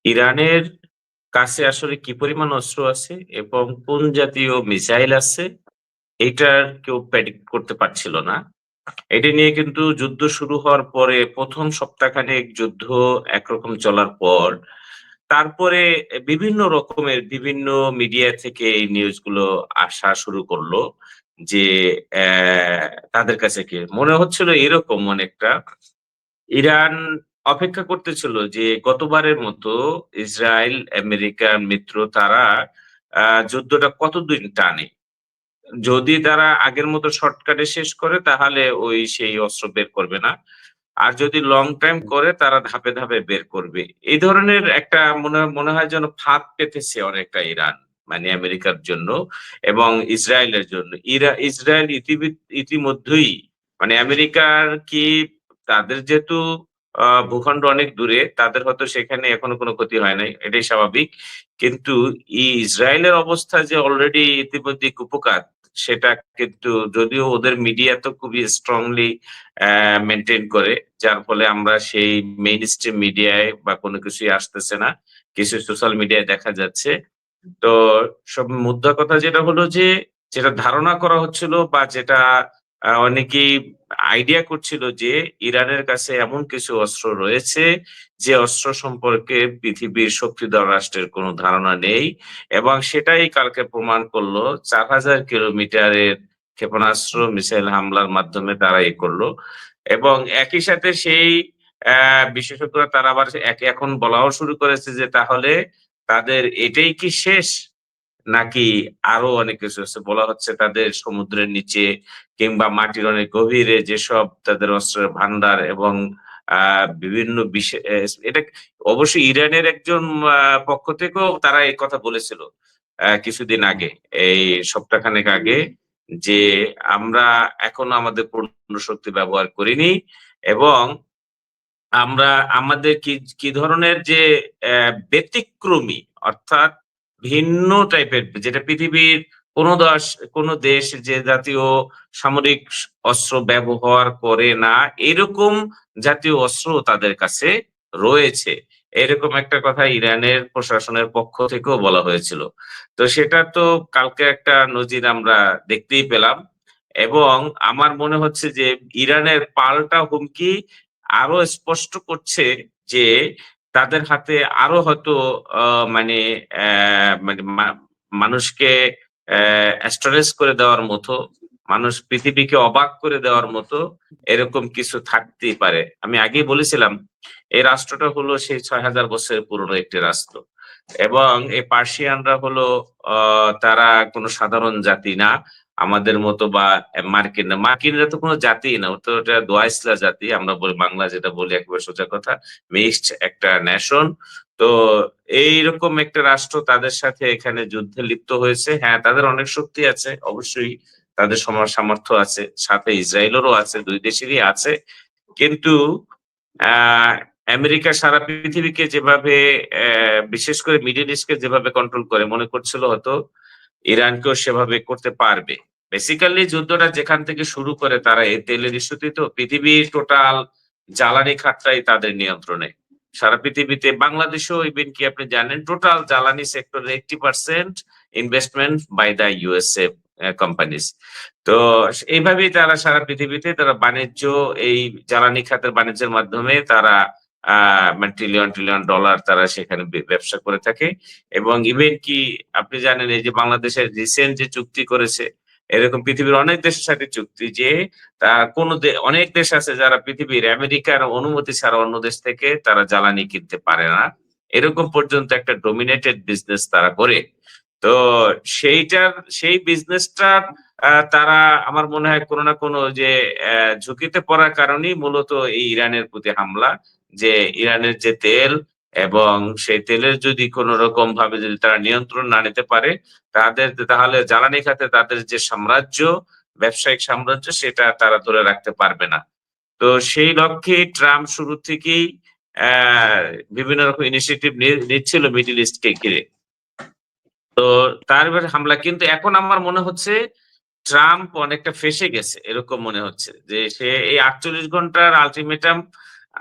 ইরানের কাছে আসলে কি পরিমাণ অস্ত্র আছে এবং কোন জাতীয় মিসাইল আছে এটার কেউ প্রেডিক্ট করতে পারছিল না। এটা নিয়ে কিন্তু যুদ্ধ শুরু হওয়ার পরে প্রথম সপ্তাহখানেক যুদ্ধ একরকম চলার পর তারপরে বিভিন্ন রকমের বিভিন্ন মিডিয়া থেকে এই নিউজগুলো আসা শুরু করলো যে তাদের কাছে কি মনে হচ্ছিল এরকম অনেকটা ইরান অপেক্ষা করতেছিল যে গতবারের মতো ইসরায়েল আমেরিকার মিত্র তারা যুদ্ধটা কতদিন টানে। যদি তারা আগের মতো শর্টকাটে শেষ করে তাহলে ওই সেই অস্ত্র বের করবে না, আর যদি লং টাইম করে তারা ধাপে ধাপে বের করবে। এই ধরনের একটা মনে মনে হয় যেন ফাঁদ পেতেছে অনেকটা ইরান, মানে আমেরিকার জন্য এবং ইসরায়েলের জন্য। ইসরায়েল ইতিমধ্যেই মানে আমেরিকার কি তাদের যেহেতু ভূখণ্ড অনেক দূরে, তাদের হয়তো সেখানে এখনো কোনো ক্ষতি হয় নাই, এটাই স্বাভাবিক। কিন্তু ইসরায়েলের অবস্থা যে অলরেডি ইতিমধ্যে কুপকাত, সেটা কিন্তু যদিও ওদের মিডিয়া তো খুবই স্ট্রংলি মেনটেন করে, যার ফলে আমরা সেই মেইন স্ট্রিম মিডিয়ায় বা কোনো কিছুই আসতেছে না, কিছু সোশ্যাল মিডিয়ায় দেখা যাচ্ছে। তো সব মুদ্রা কথা যেটা হলো যে যেটা ধারণা করা হচ্ছিল বা যেটা অনেকেই আইডিয়া করছিল যে ইরানের কাছে এমন কিছু অস্ত্র রয়েছে যে অস্ত্র সম্পর্কে পৃথিবীর শক্তিধর রাষ্ট্রের কোনো ধারণা নেই, এবং সেটাই কালকে প্রমাণ করলো 4,000 কিলোমিটারের ক্ষেপণাস্ত্র মিসাইল হামলার মাধ্যমে তারা করলো। এবং একই সাথে সেই বিশেষজ্ঞরা তারা আবার এখন বলাও শুরু করেছে যে তাহলে তাদের এটাই কি শেষ, নাকি আরো অনেক কিছু আছে। বলা হচ্ছে তাদের সমুদ্রের নিচে কিংবা মাটির অনেক গভীরে যেসব তাদের অস্ত্রের ভান্ডার এবং বিভিন্ন বিষয়, এটা অবশ্যই ইরানের একজন পক্ষ থেকেও তারা এই কথা বলেছিল কিছুদিন আগে, এই সপ্তাহখানেক আগে, যে আমরা এখনো আমাদের পূর্ণ শক্তি ব্যবহার করিনি এবং আমরা আমাদের কি কি ধরনের যে ব্যতিক্রমী, অর্থাৎ ভিন্ন টাইপের, যেটা পৃথিবীর কোন দেশ কোন দেশ যে জাতীয় সামরিক অস্ত্র ব্যবহার করে না, এরকম জাতীয় অস্ত্র তাদের কাছে রয়েছে। এরকম একটা কথা ইরানের প্রশাসনের পক্ষ থেকেও বলা হয়েছিল। তো সেটা তো কালকে একটা নজির আমরা দেখতেই পেলাম, এবং আমার মনে হচ্ছে যে ইরানের পাল্টা হুমকি আরো স্পষ্ট করছে যে তাদের হাতে আরো হয়তো মানে মানে মানুষকে অ্যাস্টনিশ করে দেওয়ার মতো, মানুষ পৃথিবীকে অবাক করে দেওয়ার মতো এরকম কিছু থাকতেই পারে। আমি আগেই বলেছিলাম এই রাষ্ট্রটা হলো সেই 6,000 বছরের পুরনো একটি রাষ্ট্র, এবং এই পার্সিয়ানরা হলো তারা কোনো সাধারণ জাতি না আমাদের মতো, বা মার্কিন না। মার্কিনরা তো কোনো জাতি না, ও তো এটা দোয়াইসলা জাতি, আমরা বলি বাংলা যেটা বলি একেবারে সোজা কথা, মিক্সড একটা নেশন। তো এইরকম একটা রাষ্ট্র তাদের সাথে এখানে যুদ্ধে লিপ্ত হয়েছে। হ্যাঁ, তাদের অনেক শক্তি আছে অবশ্যই, তাদের সামর্থ্য আছে, সাথে ইসরায়েলেরও আছে, দুই দেশেরই আছে। কিন্তু আহ আমেরিকা সারা পৃথিবীকে যেভাবে বিশেষ করে মিডল ইস্টকে যেভাবে কন্ট্রোল করে, মনে করছিল হয়তো ইরানকেও সেভাবে করতে পারবে। বেসিক্যালি যুদ্ধটা যেখান থেকে শুরু করে তারা এই তেলের ইস্যুতে, তো পৃথিবীর টোটাল জ্বালানি খাতটাই তাদের নিয়ন্ত্রণে। সারা পৃথিবীতে, বাংলাদেশেও ইভেন কি আপনি জানেন, টোটাল জ্বালানি সেক্টরে 80% investment by the USA companies. তো এইভাবেই তারা সারা পৃথিবীতে তারা বাণিজ্য, এই জ্বালানি খাতের বাণিজ্যের মাধ্যমে তারা মানে ট্রিলিয়ন ট্রিলিয়ন ডলার তারা সেখানে ব্যবসা করে থাকে। এবং ইভেন কি আপনি জানেন এই যে বাংলাদেশের রিসেন্ট যে চুক্তি করেছে, এরকম পৃথিবীর অনেক দেশের সাথে চুক্তি যে অনেক দেশ আছে যারা পৃথিবীর আমেরিকার অনুমতি ছাড়া অন্য দেশ থেকে তারা জ্বালানি কিনতে পারে না, এরকম পর্যন্ত একটা ডোমিনেটেড বিজনেস তারা করে। তো সেইটার সেই বিজনেসটা তারা আমার মনে হয় কোনো না কোনো যে ঝুঁকিতে পড়ার কারণেই মূলত এই ইরানের প্রতি হামলা, যে ইরানের যে তেল, এবং সেই তেলের যদি কোন রকম ভাবে যদি তারা নিয়ন্ত্রণ না নিতে পারে, তাহলে জ্বালানি খাতে তাদের যে সাম্রাজ্য, ব্যবসায়িক সাম্রাজ্য, সেটা তারা ধরে রাখতে পারবে না। তো সেই লক্ষ্যে ট্রাম্প শুরু থেকেই আহ বিভিন্ন রকম ইনিশিয়েটিভ নিচ্ছিল মিডল ইস্টকে ঘিরে। তো তার এবার হামলা, কিন্তু এখন আমার মনে হচ্ছে ট্রাম্প অনেকটা ফেঁসে গেছে, এরকম মনে হচ্ছে যে সে এই 48 ঘন্টার আলটিমেটাম,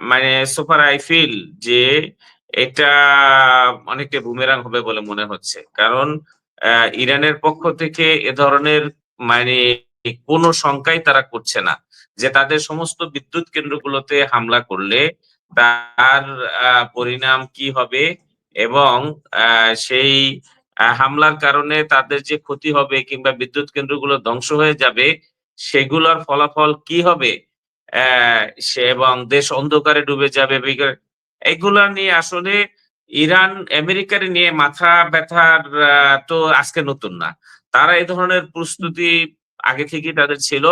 মানে সোফার আই ফিল যে এটা অনেকটা বুমেরাং হবে বলে মনে হচ্ছে। কারণ ইরানের পক্ষ থেকে এ ধরনের মানে কোনো শঙ্কাই তারা করছে না যে তাদের সমস্ত বিদ্যুৎ কেন্দ্রগুলোতে হামলা করলে তার পরিণাম কি হবে এবং সেই হামলার কারণে তাদের যে ক্ষতি হবে কিংবা বিদ্যুৎ কেন্দ্রগুলো ধ্বংস হয়ে যাবে সেগুলোর ফলাফল কি হবে সে এবং দেশ অন্ধকারে ডুবে যাবে এগুলা নিয়ে আসলে ইরান আমেরিকার নিয়ে মাথা ব্যথার তো আজকে নতুন না। তারা এই ধরনের প্রস্তুতি আগে থেকেই তাদের ছিল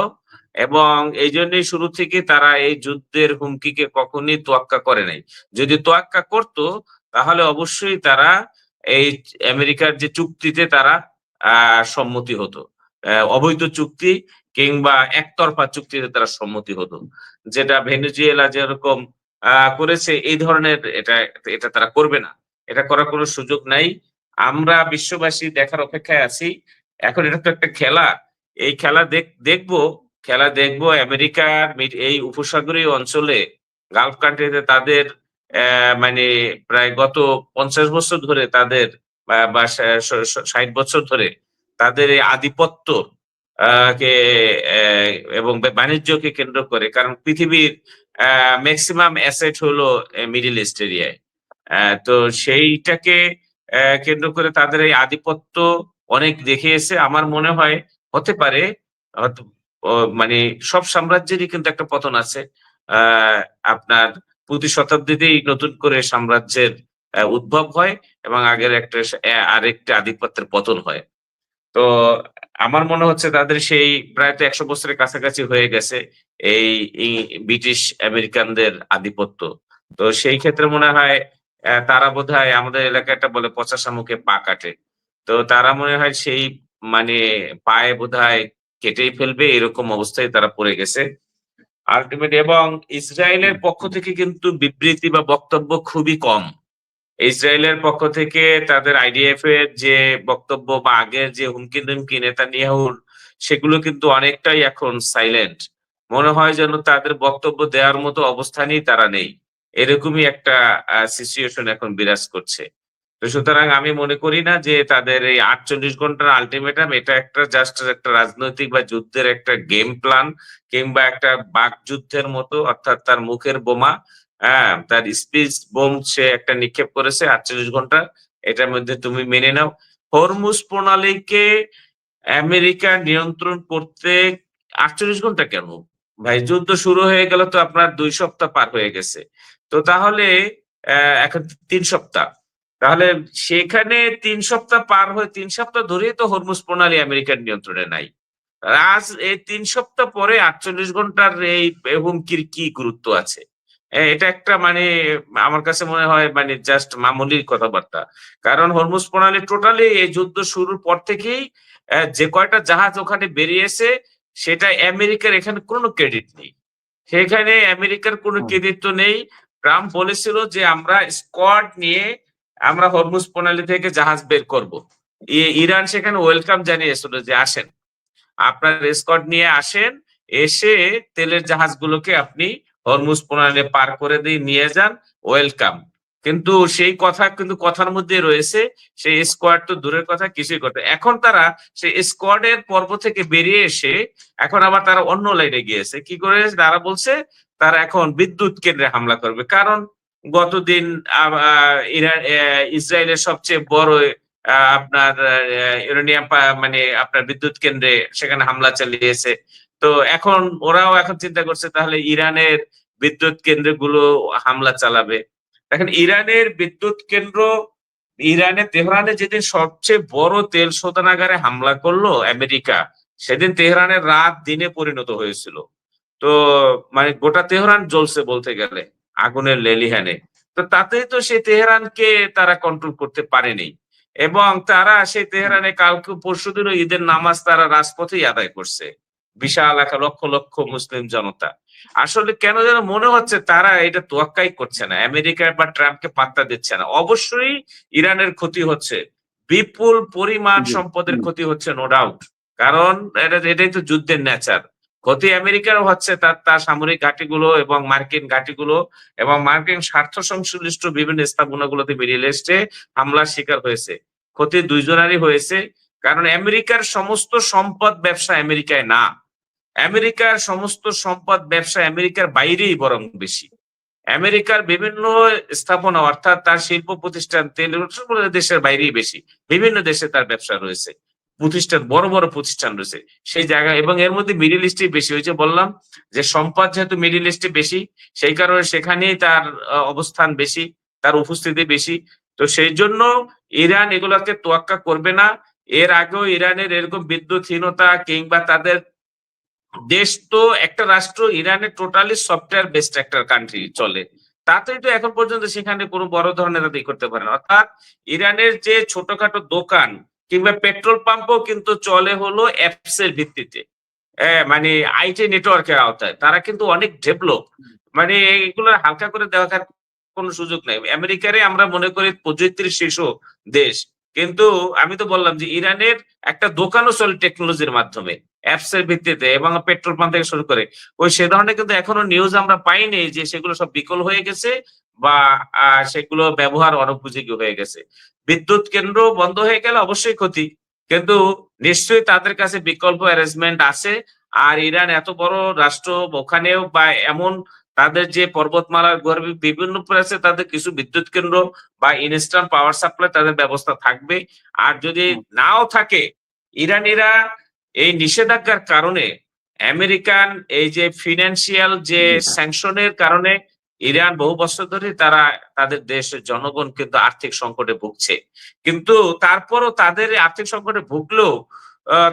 এবং এই জন্যই শুরু থেকে তারা এই যুদ্ধের হুমকিকে কখনই তোয়াক্কা করে নাই। যদি তোয়াক্কা করত তাহলে অবশ্যই তারা এই আমেরিকার যে চুক্তিতে তারা সম্মতি হতো। অবৈধ চুক্তি কিংবা একতরফা চুক্তিতে তারা সম্মতি হতো। যেটা ভেনেজুয়েলা যেরকম করেছে এই ধরনের এটা এটা তারা করবে না। এটা করার কোনো সুযোগ নাই। আমরা বিশ্ববাসী দেখার অপেক্ষায় আছি। এখন এটা তো একটা খেলা। এই খেলা দেখবো, খেলা দেখবো আমেরিকার এই উপসাগরীয় অঞ্চলে গালফ কান্ট্রিতে তাদের মানে প্রায় গত ৫০ বছর ধরে তাদের বা ৬০ বছর ধরে তাদের এই আধিপত্য কে এবং বাণিজ্যকে কেন্দ্র করে। কারণ পৃথিবীর ম্যাক্সিমাম অ্যাসেট হলো মিডল ইস্ট এরিয়ায়। তো সেইটাকে কেন্দ্র করে তাদের এই আধিপত্য অনেক দেখিয়েছে। আমার মনে হয় হতে পারে হয়তো মানে সব সাম্রাজ্যেরই কিন্তু একটা পতন আছে। আহ আপনার প্রতি শতাব্দীতেই নতুন করে সাম্রাজ্যের উদ্ভব হয় এবং আগের একটা আরেকটা আধিপত্যের পতন হয়। তো আমার মনে হচ্ছে তাদের সেই প্রায় তো ১০০ বছরের কাছাকাছি হয়ে গেছে এই ব্রিটিশ আমেরিকানদের আধিপত্য। তো সেই ক্ষেত্রে মনে হয় তারা বোধহয় আমাদের এলাকায় একটা বলে পচা শামুকে পা কাটে। তো তারা মনে হয় সেই মানে পায়ে বোধহয় কেটেই ফেলবে এরকম অবস্থায় তারা পড়ে গেছে। আল্টিমেট এবং ইসরায়েলের পক্ষ থেকে কিন্তু বিবৃতি বা বক্তব্য খুবই কম। ইসরায়েলের পক্ষ থেকে তাদের আইডিএফ এর যে বক্তব্য বা আগের যে হুমকি দুমকি নেতানিয়াহুর সেগুলো কিন্তু অনেকটাই এখন সাইলেন্ট। মনে হয় যেন তাদের বক্তব্য দেওয়ার মতো অবস্থানেই তারা নেই। এরকমই একটা সিচুয়েশন এখন বিরাজ করছে। তো সুতরাং আমি মনে করি না যে তাদের এই ৪৮ ঘন্টার আলটিমেটাম এটা একটা জাস্ট একটা রাজনৈতিক বা যুদ্ধের একটা গেম প্ল্যান কিংবা একটা বাকযুদ্ধের মতো, অর্থাৎ তার মুখের বোমা, হ্যাঁ, তার স্পিচ বোম সে একটা নিক্ষেপ করেছে ৪৮ ঘন্টা। এটার মধ্যে তুমি মেনে নাও। হরমুজ প্রণালীকে আমেরিকা নিয়ন্ত্রণ করতে ৪৮ ঘন্টা কেন? ভাই যুদ্ধ শুরু হয়ে গেল তো আপনার ২ সপ্তাহ পার হয়ে গেছে। তো তাহলে এখন ৩ সপ্তাহ। তাহলে সেখানে ৩ সপ্তাহ পার হয়ে ৩ সপ্তাহ ধরেই তো হরমুজ প্রণালী আমেরিকার নিয়ন্ত্রণে নাই। আজ এই ৩ সপ্তাহ পরে ৪৮ ঘন্টার এই হুমকির কি গুরুত্ব আছে? এটা একটা মানে আমার কাছে মনে হয় মানে জাস্ট মামুলি কথাবার্তা। কারণ হরমুজ প্রণালী টোটালি এই যুদ্ধ শুরুর পর থেকেই যে কয়টা জাহাজ ওখানে বেরিয়েছে সেটা আমেরিকার এখানে কোনো ক্রেডিট নেই। সেখানে আমেরিকার কোনো হুম, কৃতিত্ব নেই। ট্রাম্প বলেছিল যে আমরা স্কোয়াড নিয়ে আমরা হরমুজ প্রণালী থেকে জাহাজ বের করব। ইরান সেখানে ওয়েলকাম জানিয়েছিল যে আসেন। আপনার স্কোয়াড নিয়ে আসেন, এসে তেলের জাহাজগুলোকে আপনি হরমুজ প্রণালী পার করে দিয়ে নিয়ে যান, ওয়েলকাম। কিন্তু সেই কথা কিন্তু কথার মধ্যে রয়েছে, সেই স্কোয়াড তো দূরের কথা কিছুই করতে। এখন তারা সেই স্কোয়াডের পর্ব থেকে বেরিয়ে এসে এখন আবার তারা অন্য লাইনে গিয়েছে। কি করে তারা বলছে তারা এখন বিদ্যুৎ কেন্দ্রে হামলা করবে। কারণ গতদিন ইসরায়েলের সবচেয়ে বড় আপনার ইউরেনিয়াম মানে আপনার বিদ্যুৎ কেন্দ্রে সেখানে হামলা চালিয়েছে। তো এখন ওরাও এখন চিন্তা করছে তাহলে ইরানের বিদ্যুৎ কেন্দ্রগুলো হামলা চালাবে। দেখেন ইরানের বিদ্যুৎ কেন্দ্র, ইরানের তেহরানে যেদিন সবচেয়ে বড় তেল শোধনাগারে হামলা করলো আমেরিকা, সেদিন তেহরানের রাত দিনে পরিণত হয়েছিল। তো মানে গোটা তেহরান জ্বলছে বলতে গেলে আগুনের লেলিহানে। তো তাতেই তো সেই তেহরানকে তারা কন্ট্রোল করতে পারেনি এবং তারা সেই হুম, তেহরানে কালকে পরশুদিনও ঈদের নামাজ তারা রাজপথেই আদায় করছে। বিশাল একটা লক্ষ লক্ষ মুসলিম জনতা। আসলে কেন যেন মনে হচ্ছে তারা এটা তোয়াক্কাই করছে না, আমেরিকা বা ট্রাম্পকে পাত্তা দিচ্ছে না। অবশ্যই ইরানের ক্ষতি হচ্ছে, বিপুল পরিমাণ জি, সম্পদের হুম, ক্ষতি হচ্ছে, নো ডাউট। কারণ এটাই তো যুদ্ধের নেচার। ক্ষতি আমেরিকার হচ্ছে তার তার সামরিক ঘাঁটিগুলো এবং মার্কিন ঘাঁটিগুলো এবং মার্কিন স্বার্থ সংশ্লিষ্ট বিভিন্ন স্থাপনাগুলোতে মিডল ইস্টে হামলার শিকার হয়েছে। ক্ষতি দুইজনারই হয়েছে, কারণ আমেরিকার সমস্ত সম্পদ ব্যবসা আমেরিকায় না, আমেরিকার সমস্ত সম্পদ ব্যবসা আমেরিকার বাইরেই বরং বেশি। আমেরিকার বিভিন্ন স্থাপনা অর্থাৎ তার শিল্প প্রতিষ্ঠান তেল দেশের বাইরেই বেশি, বিভিন্ন দেশে তার ব্যবসা রয়েছে, প্রতিষ্ঠান বড় বড় প্রতিষ্ঠান রয়েছে সেই জায়গা, এবং এর মধ্যে মিডিল ইস্টে বেশি হয়েছে। বললাম যে সম্পদ যেহেতু মিডিল ইস্টে বেশি, সেই কারণে সেখানেই তার অবস্থান বেশি, তার উপস্থিতি বেশি। তো সেই জন্য ইরান এগুলোকে তোয়াক্কা করবে না। এর আগেও ইরানের এরকম বিদ্যুৎহীনতা কিংবা তাদের দেশ তো একটা রাষ্ট্র, ইরানে টোটালি সফটওয়্যার বেসড একটা কান্ট্রি চলে, তাতেই তো এখন পর্যন্ত সেখানে কোনো বড় ধরনের ই করতে পারে না। অর্থাৎ ইরানের যে ছোটখাটো দোকান কিংবা পেট্রোল পাম্পও কিন্তু চলে হলো অ্যাপস এর ভিত্তিতে, মানে আইটি নেটওয়ার্কের আওতায়। তারা কিন্তু অনেক ডেভেলপ, মানে এগুলো হালকা করে দেখার কোনো সুযোগ নাই। আমেরিকারে আমরা মনে করি প্রযুক্তির শীর্ষ দেশ, কিন্তু আমি তো বললাম যে ইরানের একটা দোকানও চলে টেকনোলজির মাধ্যমে, অ্যাপস এর ভিত্তিতে, এবং পেট্রোল পাম্প থেকে শুরু করে ওই সে ধরনের কিন্তু এখনো নিউজ আমরা পাইনি যে সেগুলো সব বিকল হয়ে গেছে বা সেগুলো ব্যবহার অনুপযোগী হয়ে গেছে। বিদ্যুৎ কেন্দ্র বন্ধ হয়ে গেলে অবশ্যই ক্ষতি, কিন্তু নিশ্চয়ই তাদের কাছে বিকল্প অ্যারেঞ্জমেন্ট আছে। আর ইরান এত বড় রাষ্ট্র, ওখানেও বা এমন তাদের যে পর্বতমালার গর্ভে বিভিন্ন প্লেসে তাদের কিছু বিদ্যুৎ কেন্দ্র বা ইনস্ট্যান্ট পাওয়ার সাপ্লাই তাদের ব্যবস্থা থাকবে। আর যদি নাও থাকে, ইরানিরা এই নিষেধাজ্ঞার কারণে, আমেরিকান এই যে ফিনান্সিয়াল যে স্যাংশনের কারণে ইরান বহু বছর ধরে তারা তাদের দেশের জনগণ কিন্তু আর্থিক সংকটে ভুগছে। কিন্তু তারপরও তাদের আর্থিক সংকটে ভুগলেও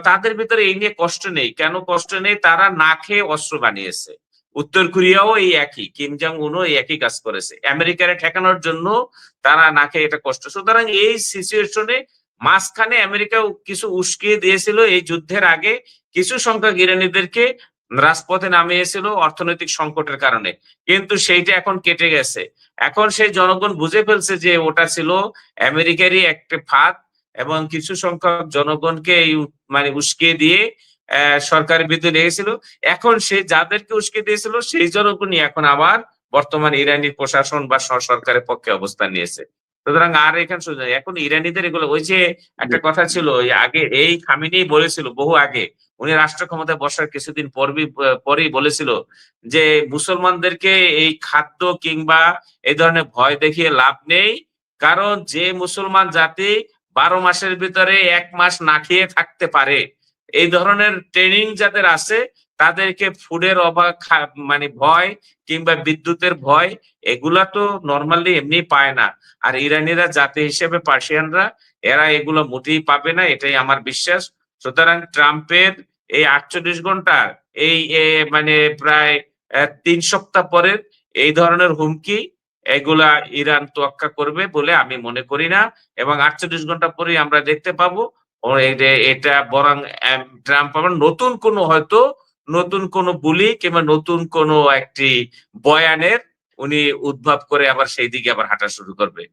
তাদের ভিতরে এই নিয়ে কষ্ট নেই। কেন কষ্ট নেই? তারা না খেয়ে অস্ত্র বানিয়েছে। উত্তর কোরিয়াও এই একই, কিম জং উনও এই একই কাজ করেছে আমেরিকারে ঠেকানোর জন্য। তারা না খেয়ে এটা কষ্ট, সুতরাং এই সিচুয়েশনে মাঝখানে আমেরিকা কিছু উস্কিয়ে দিয়েছিল এই যুদ্ধের আগে, কিছু সংখ্যক ইরানিদেরকে রাজপথে নামিয়েছিল অর্থনৈতিক সংকটের কারণে, কিন্তু সেইটা এখন কেটে গেছে। এখন সেই জনগণ বুঝে ফেলছে যে ওটা ছিল আমেরিকারই একটা ফাঁদ, এবং কিছু সংখ্যক জনগণকে এই মানে উস্কিয়ে দিয়ে সরকারের বিরুদ্ধে লেগেছিল। এখন সে যাদেরকে উস্কে দিয়েছিল সেই জনগণই এখন আবার বর্তমান ইরানি প্রশাসন বা সরকারের পক্ষে অবস্থান নিয়েছে। সুতরাং আর এখানে এখন ইরানিদের এগুলো, ওই যে একটা কথা ছিল ওই আগে, এই খামেনি বলেছিল বহু আগে, উনি রাষ্ট্র ক্ষমতায় বসার কিছুদিন পরেই বলেছিল যে মুসলমানদেরকে এই খাদ্য কিংবা এই ধরনের ভয় দেখিয়ে লাভ নেই, কারণ যে মুসলমান জাতি 12 মাসের ভিতরে 1 মাস না খেয়ে থাকতে পারে, এই ধরনের ট্রেনিং যাদের আছে, তাদেরকে ফুডের অভাব মানে ভয় কিংবা বিদ্যুতের ভয় এগুলা তো নর্মালি এমনি পায় না। আর ইরানিরা জাতি হিসেবে পার্সিয়ানরা, এরা এগুলো মোটেই পাবে না, এটাই আমার বিশ্বাস। সুতরাং ট্রাম্পের এই 48 ঘন্টা, এই মানে প্রায় 3 সপ্তাহ পরে এই ধরনের হুমকি এগুলা ইরান তোয়াক্কা করবে বলে আমি মনে করি না, এবং 48 ঘন্টা পরেই আমরা দেখতে পাবো ও এটা বরং ট্রাম্প আবার নতুন কোনো হয়তো নতুন কোনো বুলি কিংবা নতুন কোনো একটি বয়ানের উনি উদ্ভব করে আবার সেই দিকে আবার হাঁটা শুরু করবে।